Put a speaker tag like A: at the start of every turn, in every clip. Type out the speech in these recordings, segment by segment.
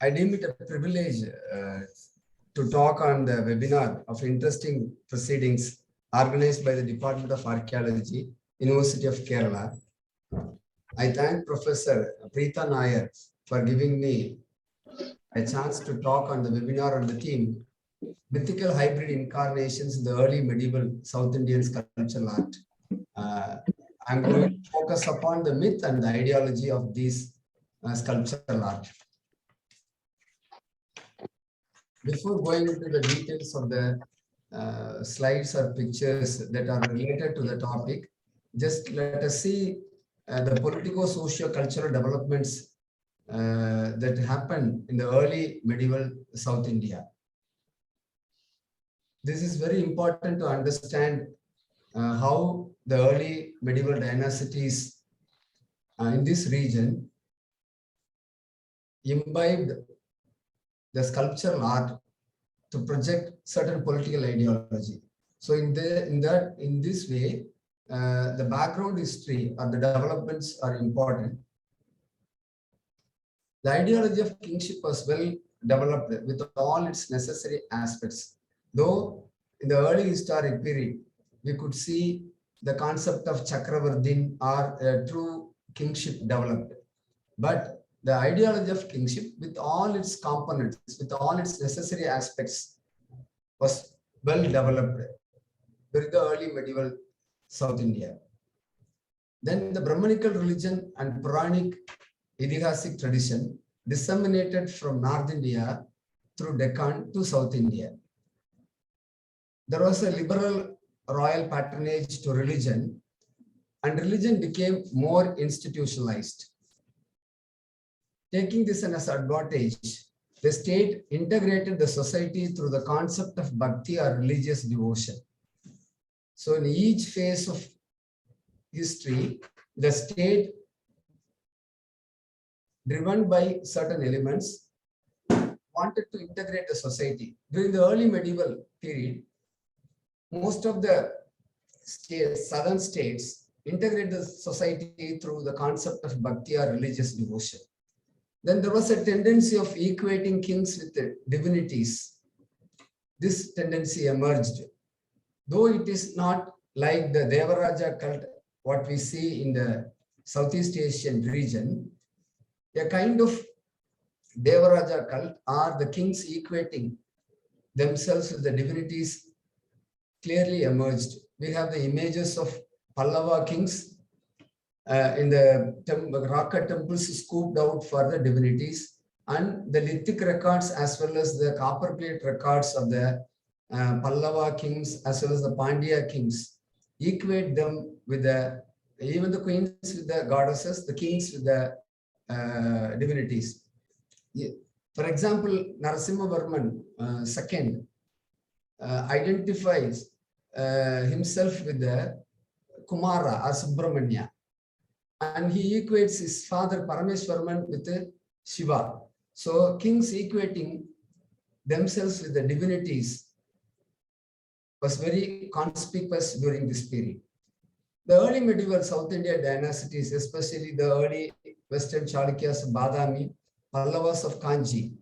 A: I deem it a privilege to talk on the webinar of interesting proceedings organized by the Department of Archaeology, University of Kerala. I thank Professor Preeta Nair for giving me a chance to talk on the webinar on the theme Mythical Hybrid Incarnations in the Early Medieval South Indian Sculptural Art. I'm going to focus upon the myth and the ideology of these sculptural art. Before going into the details of the slides or pictures that are related to the topic, just let us see the politico-socio cultural developments that happened in the early medieval South India. This is very important to understand how the early medieval dynasties in this region imbibed the sculptural art to project certain political ideology. So in this way, the background history or the developments are important. The ideology of kingship was well developed with all its necessary aspects. Though in the early historic period, we could see the concept of Chakravardin or a true kingship developed. But the ideology of kingship with all its components, with all its necessary aspects was well developed during the early medieval South India. Then the Brahmanical religion and Puranic Idihasic tradition disseminated from North India through Deccan to South India. There was a liberal royal patronage to religion, and religion became more institutionalized. Taking this as an advantage, the state integrated the society through the concept of bhakti or religious devotion. So in each phase of history, the state, driven by certain elements, wanted to integrate the society. During the early medieval period, most of the southern states integrate the society through the concept of bhakti or religious devotion. Then there was a tendency of equating kings with the divinities. This tendency emerged. Though it is not like the Devaraja cult, what we see in the Southeast Asian region, a kind of Devaraja cult are the kings equating themselves with the divinities clearly emerged. We have the images of Pallava kings in the Raka temples scooped out for the divinities, and the lithic records as well as the copper plate records of the Pallava kings as well as the Pandya kings equate them with the, even the queens with the goddesses, the kings with the divinities. For example, Narasimha Varman II identifies himself with the Kumara or Subramanya, and he equates his father Parameswarman with the Shiva. So kings equating themselves with the divinities was very conspicuous during this period. The early medieval South India dynasties, especially the early Western Chalukyas of Badami, Pallavas of Kanchi,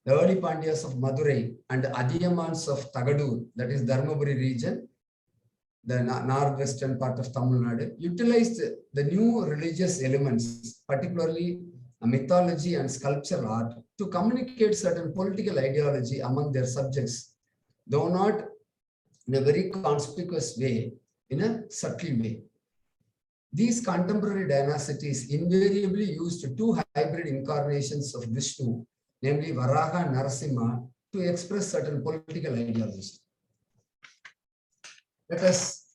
A: the early Pandyas of Madurai, and the Adiyamans of Tagadur, that is Dharmaburi region, the northwestern part of Tamil Nadu, utilized the new religious elements, particularly mythology and sculptural art, to communicate certain political ideology among their subjects, though not in a very conspicuous way, in a subtle way. These contemporary dynasties invariably used two hybrid incarnations of Vishnu, namely Varaha and Narasimha, to express certain political ideology. Let us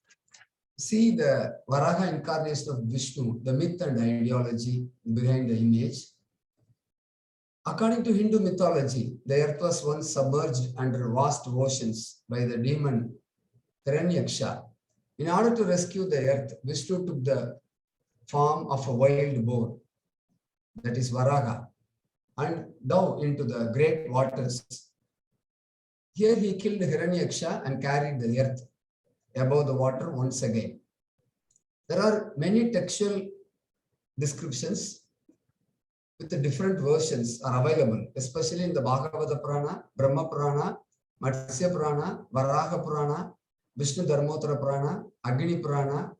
A: see the Varaha incarnation of Vishnu, the myth and ideology behind the image. According to Hindu mythology, the earth was once submerged under vast oceans by the demon Hiranyaksha. In order to rescue the earth, Vishnu took the form of a wild boar, that is Varaha, and dove into the great waters. Here he killed Hiranyaksha and carried the earth above the water once again. There are many textual descriptions with the different versions are available, especially in the Bhagavata Purana, Brahma Purana, Matsya Purana, Varaha Purana, Vishnu Dharmottara Purana, Agni Purana,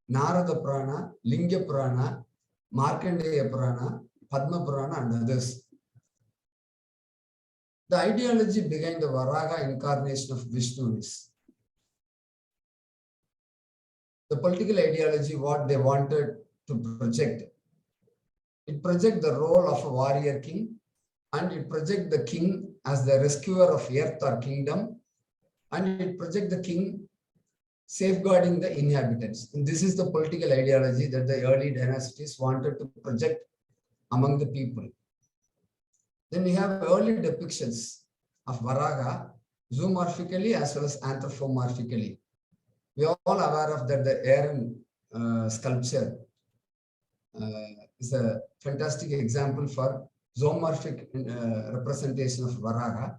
A: Narada Purana, Lingya Purana, Markandeya Purana, Padma Purana, and others. The ideology behind the Varaha incarnation of Vishnu is the political ideology, what they wanted to project. It projects the role of a warrior king, and it projects the king as the rescuer of earth or kingdom, and it projects the king safeguarding the inhabitants. And this is the political ideology that the early dynasties wanted to project among the people. Then we have early depictions of Varaha, zoomorphically as well as anthropomorphically. We are all aware of that the Aaron sculpture is a fantastic example for zoomorphic representation of Varaha.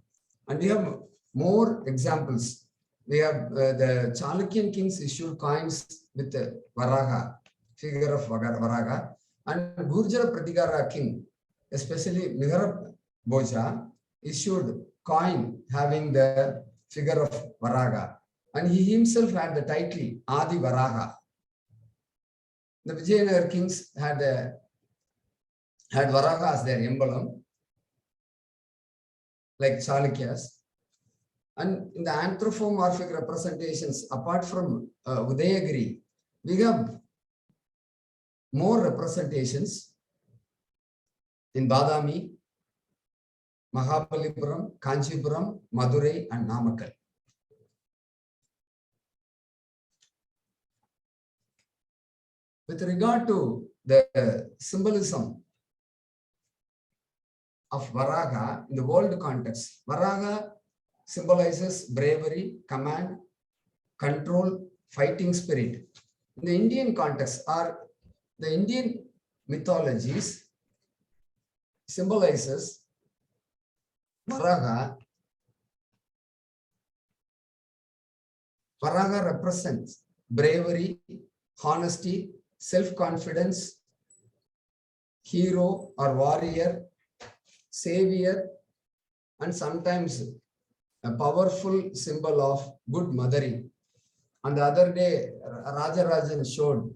A: And we have more examples. We have the Chalukyan kings issued coins with the Varaha, figure of Varaha, and Gurjara Pratigara king, especially Miharab Boja, issued coin having the figure of Varaha, and he himself had the title Adi Varaha. The Vijayanagar kings had Varaha as their emblem, like Chalukyas. And in the anthropomorphic representations, apart from Udayagiri, we have more representations in Badami, Mahabalipuram, Kanchipuram, Madurai, and Namakkal. With regard to the symbolism of Varaha in the world context, Varaha symbolizes bravery, command, control, fighting spirit. In the Indian context, or the Indian mythologies symbolizes Varaha. Varaha represents bravery, honesty, self-confidence, hero or warrior, savior, and sometimes a powerful symbol of good mothering. On the other day, Rajarajan showed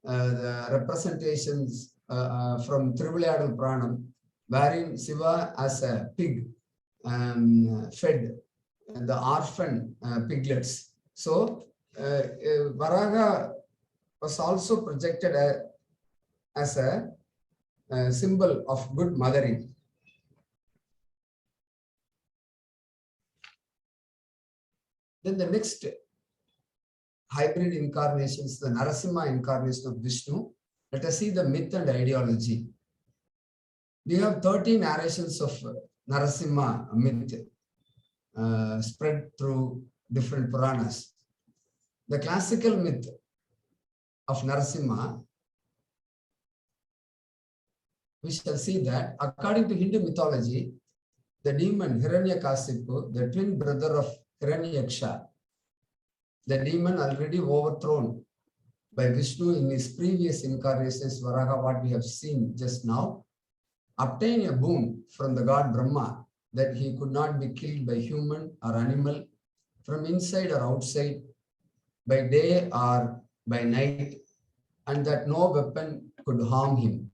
A: the representations from Trivilayadal Puranam, wherein Siva as a pig fed the orphan piglets. So Varaha was also projected as a symbol of good mothering. Then the next hybrid incarnation is the Narasimha incarnation of Vishnu. Let us see the myth and ideology. We have 30 narrations of Narasimha myth spread through different Puranas. The classical myth of Narasimha, we shall see that according to Hindu mythology, the demon Hiranyakasipu, the twin brother of Hiranyaksha, the demon already overthrown by Vishnu in his previous incarnations, Varaha, what we have seen just now, obtained a boon from the god Brahma that he could not be killed by human or animal from inside or outside, by day or by night, and that no weapon could harm him.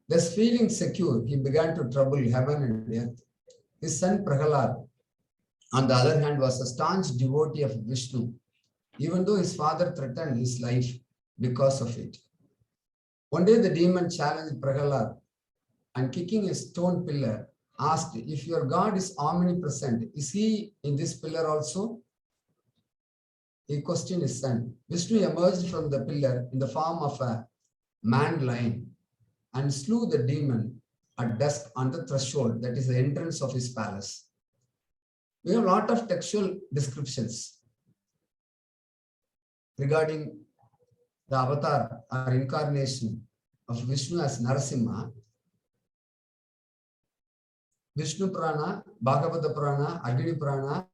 A: Thus feeling secure, he began to trouble heaven and earth. His son Prahalad, on the other hand, was a staunch devotee of Vishnu, even though his father threatened his life because of it. One day the demon challenged Prahalad and, kicking a stone pillar, asked, if your God is omnipresent, is he in this pillar also? He questioned his son. Vishnu emerged from the pillar in the form of a man-lion and slew the demon at dusk on the threshold, that is the entrance of his palace. We have a lot of textual descriptions regarding the avatar or incarnation of Vishnu as Narasimha. Vishnu Purana, Bhagavata Purana, Agni Purana,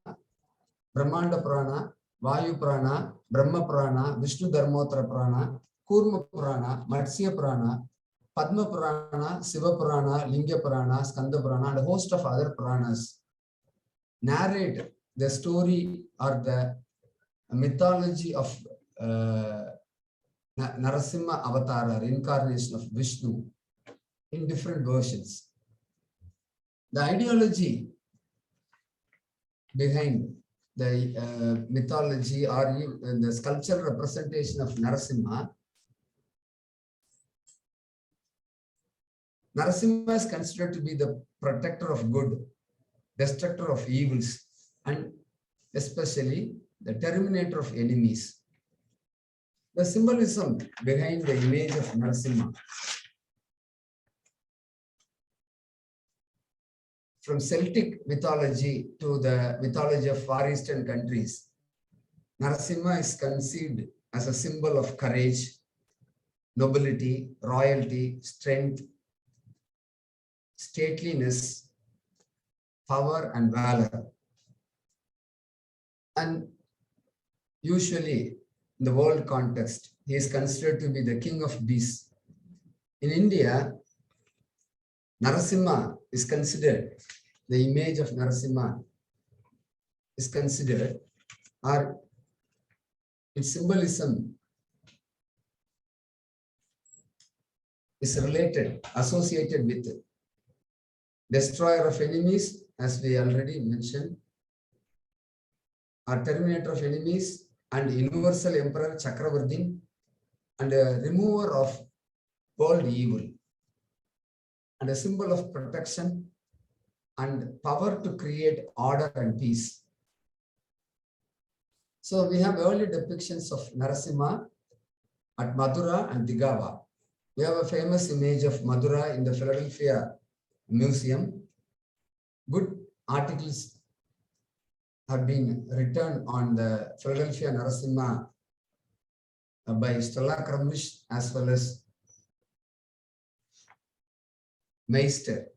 A: Brahmanda Purana, Vayu Purana, Brahma Purana, Vishnu Dharmottara Purana, Kurma Purana, Matsya Purana, Padma Purana, Siva Purana, Linga Purana, Skanda Purana, and a host of other Puranas narrate the story or the mythology of Narasimha avatar or incarnation of Vishnu in different versions. The ideology behind the mythology or the sculptural representation of Narasimha. Narasimha is considered to be the protector of good, destructor of evils, and especially the terminator of enemies. The symbolism behind the image of Narasimha, from Celtic mythology to the mythology of Far Eastern countries, Narasimha is conceived as a symbol of courage, nobility, royalty, strength, stateliness, power, and valor. And usually, in the world context, he is considered to be the king of beasts. In India, Narasimha is considered, the image of Narasimha is considered, or its symbolism is related, associated with destroyer of enemies, as we already mentioned, or terminator of enemies, and universal emperor Chakravartin, and a remover of world evil, and a symbol of protection and power to create order and peace. So we have early depictions of Narasimha at Madura and Digava. We have a famous image of Madura in the Philadelphia Museum. Good articles have been written on the Philadelphia Narasimha by Stella Kramish as well as Meister.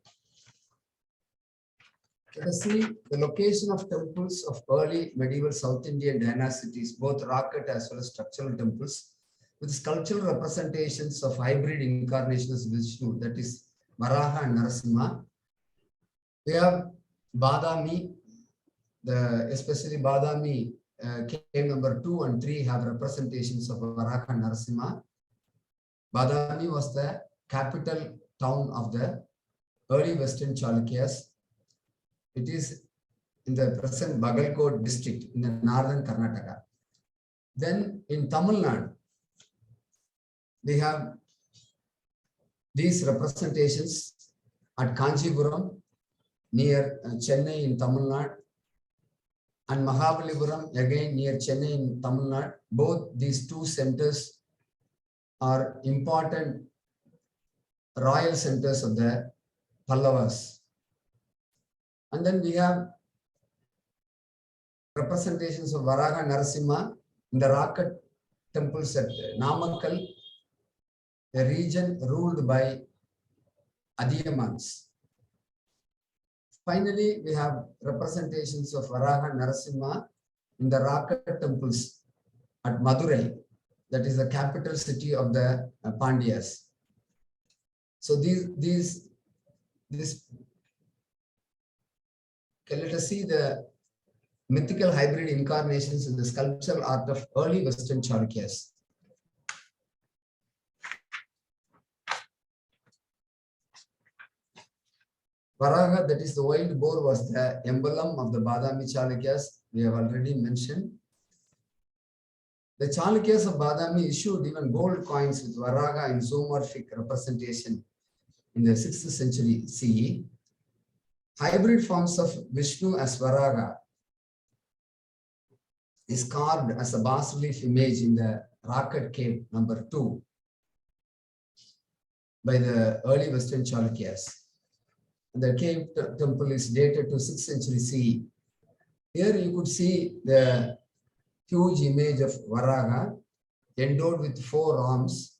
A: Let us see the location of temples of early medieval South Indian dynasties, both rock-cut as well as structural temples, with sculptural representations of hybrid incarnations of Vishnu, that is Varaha and Narasimha. We have Badami, especially Badami cave number 2 and 3 have representations of Varaha and Narasimha. Badami was the capital town of the early Western Chalukyas. It is in the present Bagalkot district in the northern Karnataka. Then in Tamil Nadu, we have these representations at Kanjipuram near Chennai in Tamil Nadu, and Mahabalipuram again near Chennai in Tamil Nadu. Both these two centers are important royal centers of the Pallavas. And then we have representations of Varaha Narasimha in the rock-cut temples at Namakkal, a region ruled by Adiyamans. Finally, we have representations of Varaha Narasimha in the rock-cut temples at Madurai, that is the capital city of the Pandyas. So these let us see the mythical hybrid incarnations in the sculptural art of early Western Chalukyas. Varaha, that is the wild boar, was the emblem of the Badami Chalukyas, we have already mentioned. The Chalukyas of Badami issued even gold coins with Varaha in zoomorphic representation in the 6th century CE. Hybrid forms of Vishnu as Varaha is carved as a bas-relief image in the rock-cut cave number 2 by the early Western Chalukyas. The cave temple is dated to 6th century CE. Here you could see the huge image of Varaha endowed with 4 arms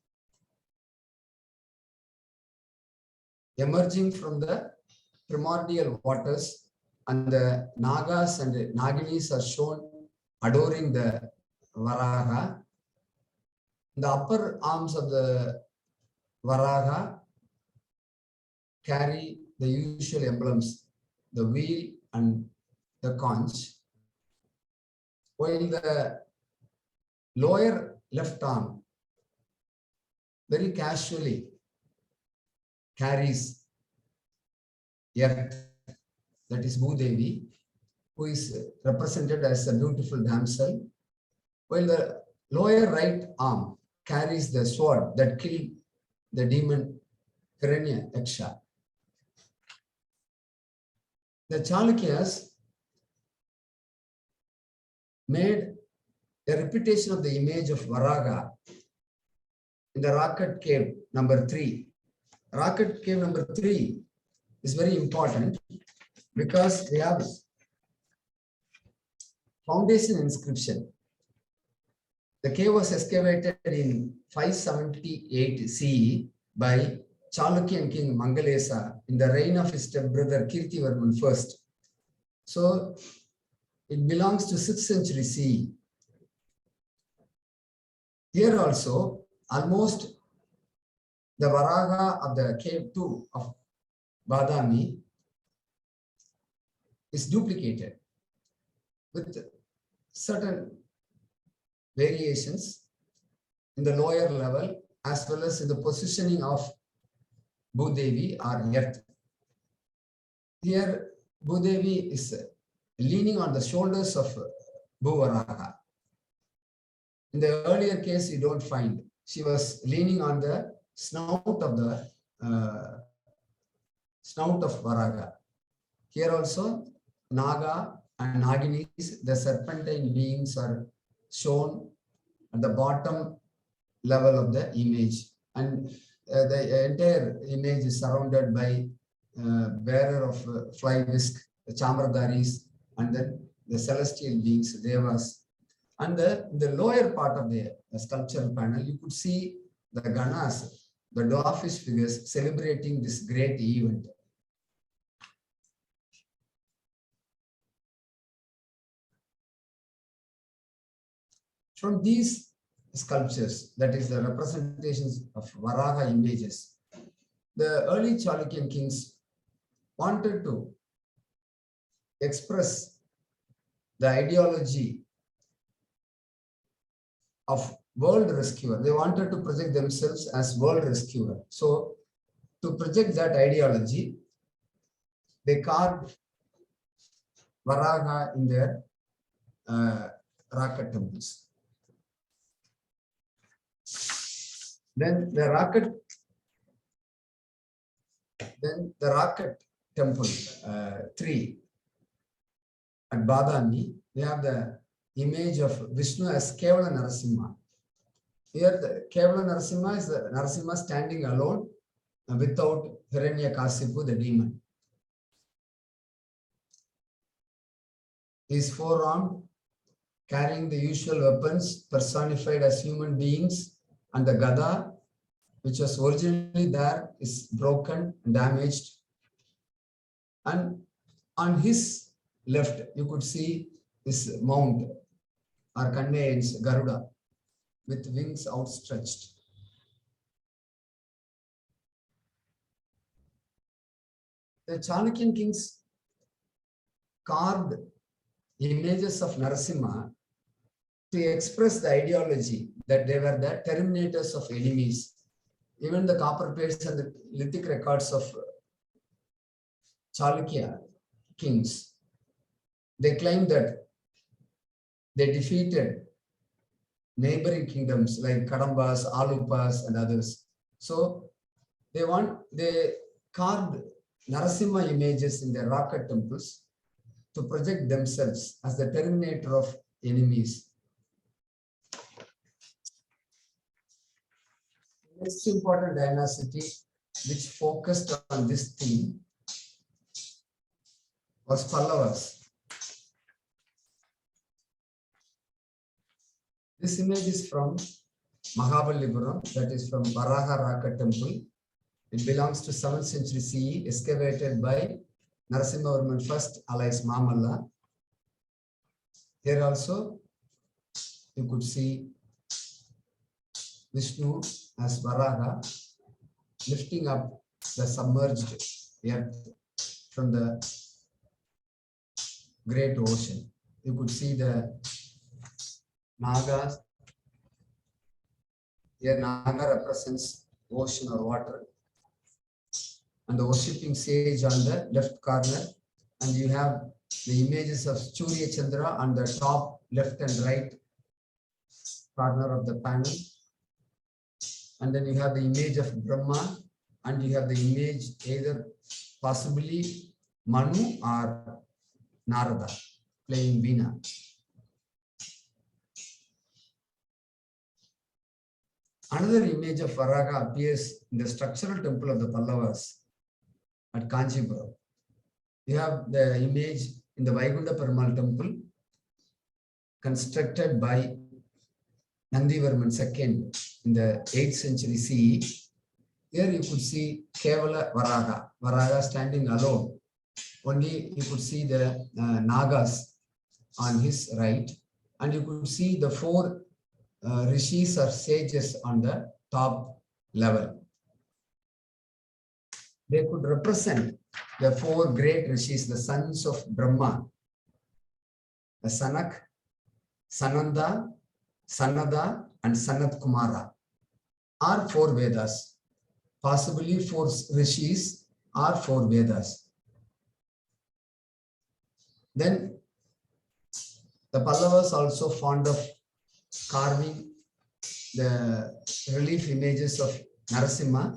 A: emerging from the primordial waters, and the Nagas and the Naginis are shown adoring the Varaha. The upper arms of the Varaha carry the usual emblems, the wheel and the conch, while the lower left arm very casually carries earth, that is Bhudevi, who is represented as a beautiful damsel, while the lower right arm carries the sword that killed the demon Hiranyaksha. The Chalukyas made a repetition of the image of Varaga in the Rocket Cave number 3. Rocket Cave number 3 is very important because they have foundation inscription. The cave was excavated in 578 CE by Chalukyan king Mangalesa in the reign of his stepbrother Kirtivarman I. So it belongs to 6th century CE. Here also, almost the Varaga of the cave 2 of Badami is duplicated with certain variations in the lower level as well as in the positioning of Bhudevi or earth. Here, Bhudevi is leaning on the shoulders of Bhuvaraga. In the earlier case, you don't find. She was leaning on the snout of Varaga. Here also, Naga and Naginis, the serpentine beings, are shown at the bottom level of the image, and the entire image is surrounded by bearer of fly whisk, the Chamradaris, and then the celestial beings, Devas. And the lower part of the sculptural panel, you could see the Ganas, the dwarfish figures celebrating this great event. From these sculptures, that is the representations of Varaha images, the early Chalukyan kings wanted to express the ideology of world rescuer. They wanted to project themselves as world rescuer. So to project that ideology, they carved Varaha in their Raka temples. Then the Rocket temple 3 at Badami, we have the image of Vishnu as Kevala Narasimha. Here the Kevala Narasimha is the Narasimha standing alone without Hiranyakasipu, the demon. He is forearmed, carrying the usual weapons personified as human beings, and the Gada, which was originally there, is broken and damaged. And on his left, you could see this mount or conveyance, Garuda, with wings outstretched. The Chalukyan kings carved images of Narasimha to express the ideology that they were the terminators of enemies. Even the copper plates and the lithic records of Chalukya kings, they claim that they defeated neighboring kingdoms like Kadambas, Alupas, and others. So they carved Narasimha images in their Raka temples to project themselves as the terminator of enemies. The next important dynasty which focused on this theme was Pallavas. This image is from Mahabalipuram, that is from Varaha Raka temple. It belongs to 7th century CE, excavated by Narasimhavarman I, alias Mamalla. Here also, you could see Vishnu as Varaha lifting up the submerged earth from the great ocean. You could see the Nagas. Here Naga represents ocean or water, and the worshipping sage on the left corner, and you have the images of Surya Chandra on the top left and right corner of the panel, and then you have the image of Brahma, and you have the image either possibly Manu or Narada playing Veena. Another image of Varaha appears in the structural temple of the Pallavas at Kanchipuram. You have the image in the Vaikunta Perumal temple constructed by Nandivarman II in the 8th century CE. Here you could see Kevala Varaha, Varaha standing alone. Only you could see the Nagas on his right, and you could see the 4 rishis or sages on the top level. They could represent the 4 great rishis, the sons of Brahma, the Sanak, Sananda, Sanada, and Sanat Kumara, are 4 Vedas, possibly 4 rishis or 4 Vedas. Then the Pallavas also fond of carving the relief images of Narasimha.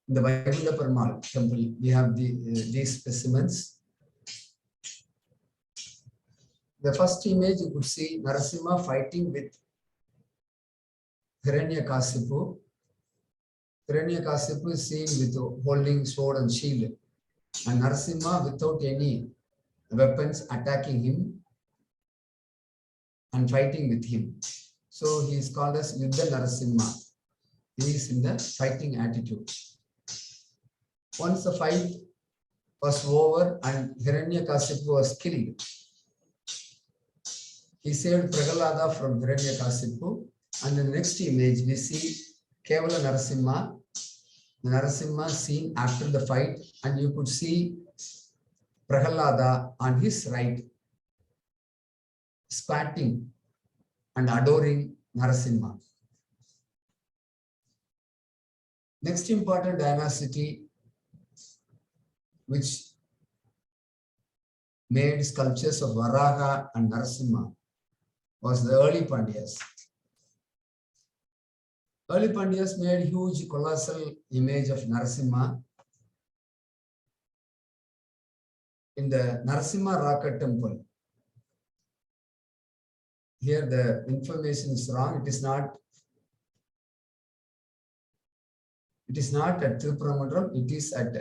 A: In the Vaikunta Perumal temple, we have these specimens. The first image you could see Narasimha fighting with Hiranyakasipu. Hiranyakasipu is seen with holding sword and shield, and Narasimha without any weapons attacking him and fighting with him. So he is called as Yuddha Narasimha. He is in the fighting attitude. Once the fight was over and Hiranyakasipu was killed, he saved Prahalada from Hiranyakasipu. And in the next image, we see Kevala Narasimha, the Narasimha seen after the fight, and you could see Prahalada on his right, spatting and adoring Narasimha. Next important dynasty which made sculptures of Varaha and Narasimha was the early Pandyas. Early Pandyas made huge colossal image of Narasimha in the Narasimha Raka temple. Here the information is wrong. It is not at Tirupuramandalam. It is at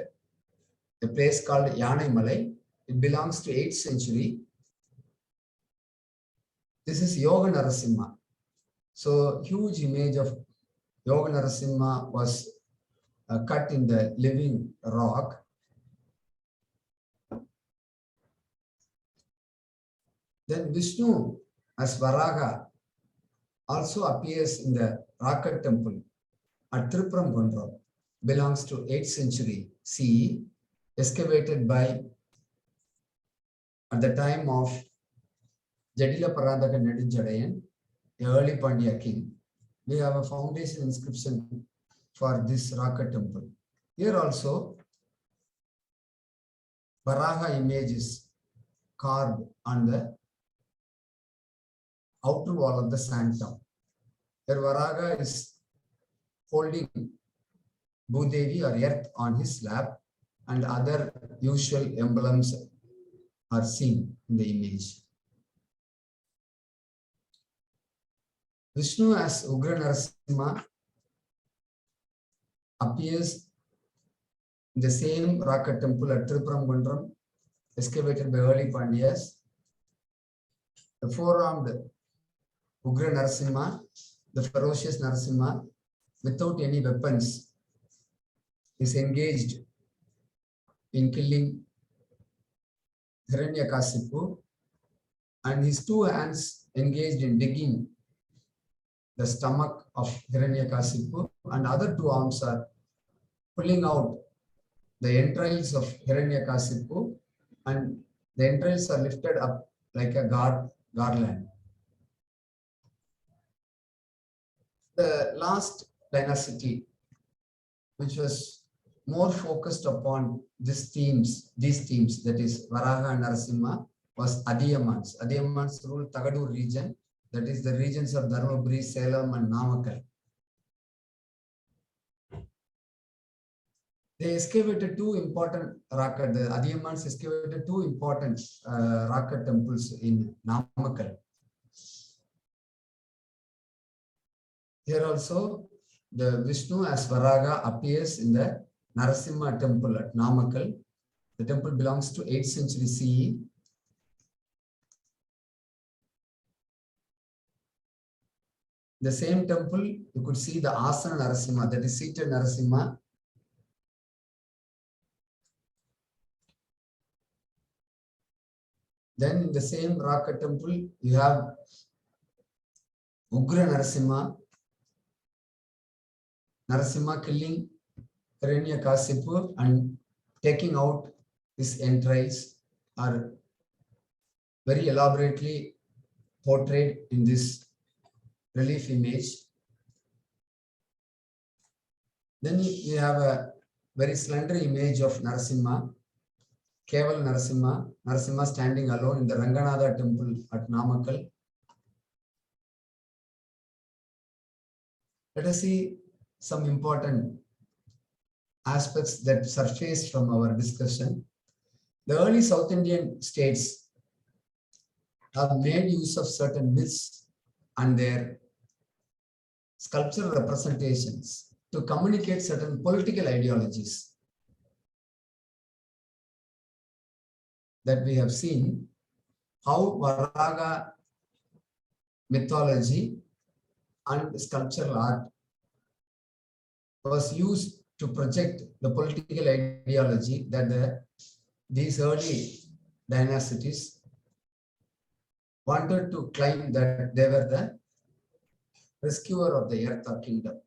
A: a place called Yanai Malai. It belongs to 8th century. This is Yoga Narasimha. So huge image of Yoga Narasimha was cut in the living rock. Then Vishnu as Varaha also appears in the Raka temple at Tirupuramandalam, belongs to 8th century CE, excavated by, at the time of Jadila Parandaka Nedunjadayan, the early Pandya king. We have a foundation inscription for this Raka temple. Here also, Varaha image is carved on the outer wall of the sanctum. Here Varaha is holding Bhudevi or earth on his lap, and other usual emblems are seen in the image. Vishnu as Ugra Narasimha appears in the same Raka temple at Tirupuramandalam, excavated by early Pandyas. The four-armed Ugra Narasimha, the ferocious Narasimha, without any weapons, is engaged in killing Hiranyakasipu, and his 2 hands engaged in digging the stomach of Hiranyakasipu, and other 2 arms are pulling out the entrails of Hiranyakasipu, and the entrails are lifted up like a garland. The last dynasty, which was more focused upon these themes, that is Varaha and Narasimha, was Adiyamans. Adiyamans ruled Tagadur region, that is the regions of Dharmaburi, Salem, and Namakkal. They excavated two important Raka, the Adiyamans excavated two important Raka temples in Namakkal. Here also, the Vishnu as Varaga appears in the Narasimha temple at Namakkal. The temple belongs to 8th century CE. The same temple, you could see the Asana Narasimha, that is seated Narasimha. Then in the same Raka temple, you have Ugra Narasimha. Narasimha killing Hiranyakasipu and taking out his entrails are very elaborately portrayed in this relief image. Then you have a very slender image of Narasimha, Keval Narasimha, Narasimha standing alone in the Ranganatha temple at Namakkal. Let us see some important aspects that surfaced from our discussion. The early South Indian states have made use of certain myths and their sculptural representations to communicate certain political ideologies that we have seen how Varaga mythology and sculptural art was used to project the political ideology that these early dynasties wanted to claim that they were the rescuer of the earth or kingdom.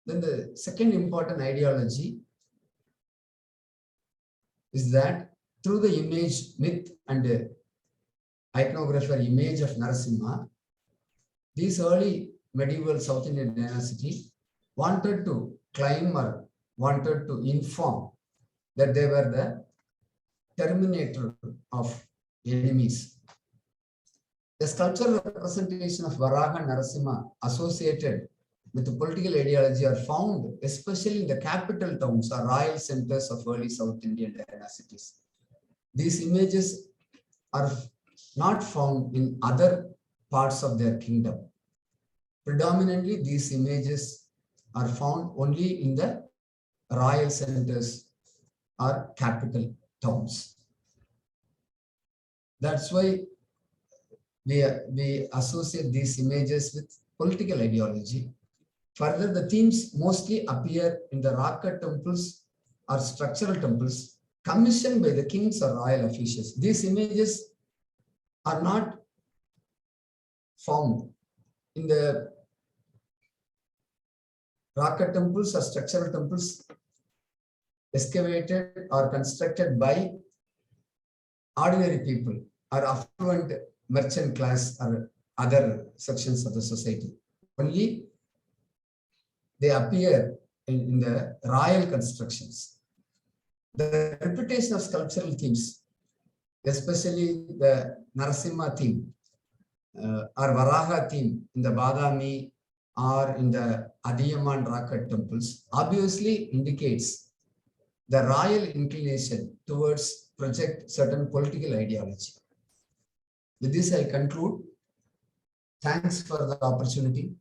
A: Then the second important ideology is that through the image, myth, and iconographer image of Narasimha, these early medieval South Indian dynasty wanted to claim or wanted to inform that they were the terminator of enemies. The sculptural representation of Varaha and Narasimha associated with the political ideology are found especially in the capital towns or royal centers of early South Indian dynasties. These images are not found in other parts of their kingdom. Predominantly, these images are found only in the royal centers or capital towns. That's why we associate these images with political ideology. Further, the themes mostly appear in the Raka temples or structural temples commissioned by the kings or royal officials. These images are not found in the Raka temples or structural temples excavated or constructed by ordinary people or affluent merchant class or other sections of the society. Only they appear in the royal constructions. The reputation of sculptural themes, especially the Narasimha theme or Varaha theme in the Badami or in the Adiyaman Raka temples, obviously indicates the royal inclination towards project certain political ideology. With this, I conclude. Thanks for the opportunity.